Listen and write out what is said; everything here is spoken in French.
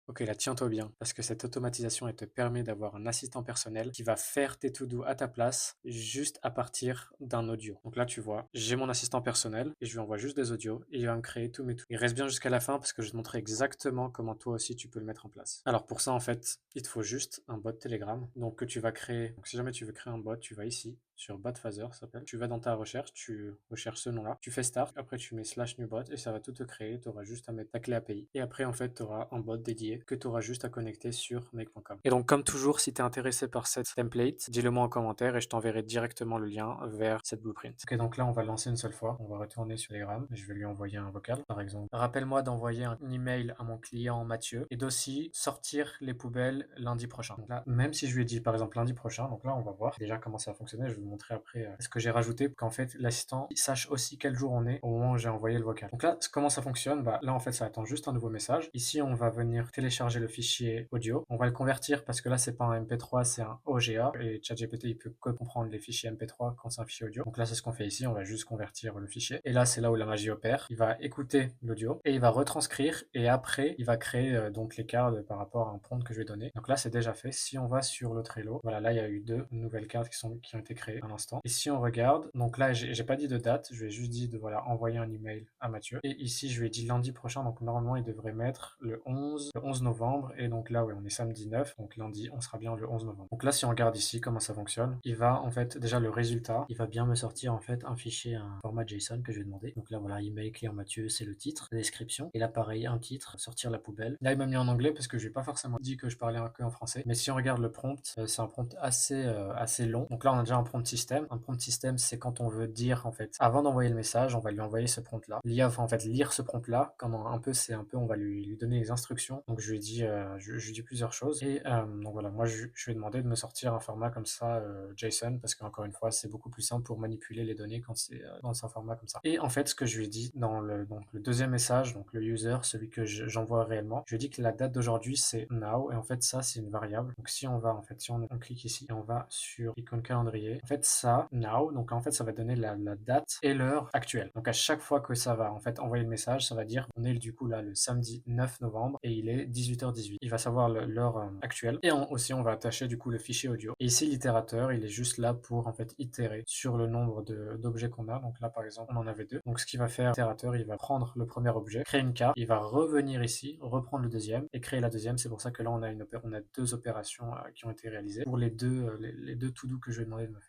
Ok, là, tiens-toi bien, parce que cette automatisation, elle te permet d'avoir un assistant personnel qui va faire tes to-do à ta place, juste à partir d'un audio. Donc là, tu vois, j'ai mon assistant personnel et je lui envoie juste des audios et il va me créer tous mes to-do. Il reste bien jusqu'à la fin parce que je vais te montrer exactement comment toi aussi tu peux le mettre en place. Alors pour ça, en fait, il te faut juste un bot Telegram, donc que tu vas créer. Donc si jamais tu veux créer un bot, tu vas ici sur Botphaser, ça s'appelle. Tu vas dans ta recherche, tu recherches ce nom-là, tu fais start, après tu mets slash new bot et ça va tout te créer. Tu auras juste à mettre ta clé API et après en fait tu auras un bot dédié que tu auras juste à connecter sur make.com. Et donc comme toujours, si tu es intéressé par cette template, dis-le moi en commentaire et je t'enverrai directement le lien vers cette blueprint. Ok, donc là on va lancer une seule fois, on va retourner sur Telegram, je vais lui envoyer un vocal par exemple. Rappelle-moi d'envoyer un email à mon client Mathieu et d'aussi sortir les poubelles lundi prochain. Donc là, même si je lui ai dit par exemple lundi prochain, donc là on va voir déjà comment ça va fonctionner, je vais vous montrer après ce que j'ai rajouté pour qu'en fait l'assistant sache aussi quel jour on est au moment où j'ai envoyé le vocal. Donc là, comment ça fonctionne? Bah là en fait ça attend juste un nouveau message. Ici on va venir télécharger le fichier audio. On va le convertir parce que là c'est pas un MP3, c'est un OGA et ChatGPT il peut que comprendre les fichiers MP3 quand c'est un fichier audio. Donc là c'est ce qu'on fait ici, on va juste convertir le fichier. Et là c'est là où la magie opère. Il va écouter l'audio et il va retranscrire et après il va créer donc les cartes par rapport à un prompt que je vais donner. Donc là c'est déjà fait. Si on va sur le Trello, voilà là il y a eu deux nouvelles cartes qui ont été créées à l'instant. Et si on regarde, donc là j'ai pas dit de date, je lui ai juste dit de voilà envoyer un email à Mathieu. Et ici je lui ai dit lundi prochain, donc normalement il devrait mettre le 11 novembre. Et donc là ouais on est samedi 9, donc lundi on sera bien le 11 novembre. Donc là si on regarde ici comment ça fonctionne, il va en fait déjà le résultat, il va bien me sortir en fait un fichier, un format JSON que je vais demander. Donc là voilà email client Mathieu, c'est le titre, la description. Et là pareil un titre, sortir la poubelle. Là il m'a mis en anglais parce que je n'ai pas forcément dit que je parlais que en français. Mais si on regarde le prompt, c'est un prompt assez long. Donc là on a déjà un prompt système. Un prompt système c'est quand on veut dire en fait, avant d'envoyer le message, on va lui envoyer ce prompt là. L'IA va en fait lire ce prompt là, comme un peu c'est un peu on va lui donner les instructions. Donc je lui ai dit je lui dis plusieurs choses. Et donc voilà, moi je lui ai demandé de me sortir un format comme ça JSON parce qu'encore une fois c'est beaucoup plus simple pour manipuler les données quand c'est dans un format comme ça. Et en fait ce que je lui ai dit dans le deuxième message, donc le user, celui que j'envoie réellement, je lui ai dit que la date d'aujourd'hui c'est now et en fait ça c'est une variable. Donc si on va en fait, si on clique ici et on va sur icône calendrier, en fait ça now, donc en fait ça va donner la date et l'heure actuelle. Donc à chaque fois que ça va en fait envoyer le message, ça va dire on est du coup là le samedi 9 novembre et il est 18h18. Il va savoir l'heure actuelle et aussi on va attacher du coup le fichier audio. Et ici l'itérateur il est juste là pour en fait itérer sur le nombre d'objets qu'on a. Donc là par exemple on en avait deux. Donc ce qu'il va faire l'itérateur, il va prendre le premier objet, créer une carte, il va revenir ici, reprendre le deuxième et créer la deuxième. C'est pour ça que là on a deux opérations qui ont été réalisées pour les deux to-do que je lui ai demandé de me faire.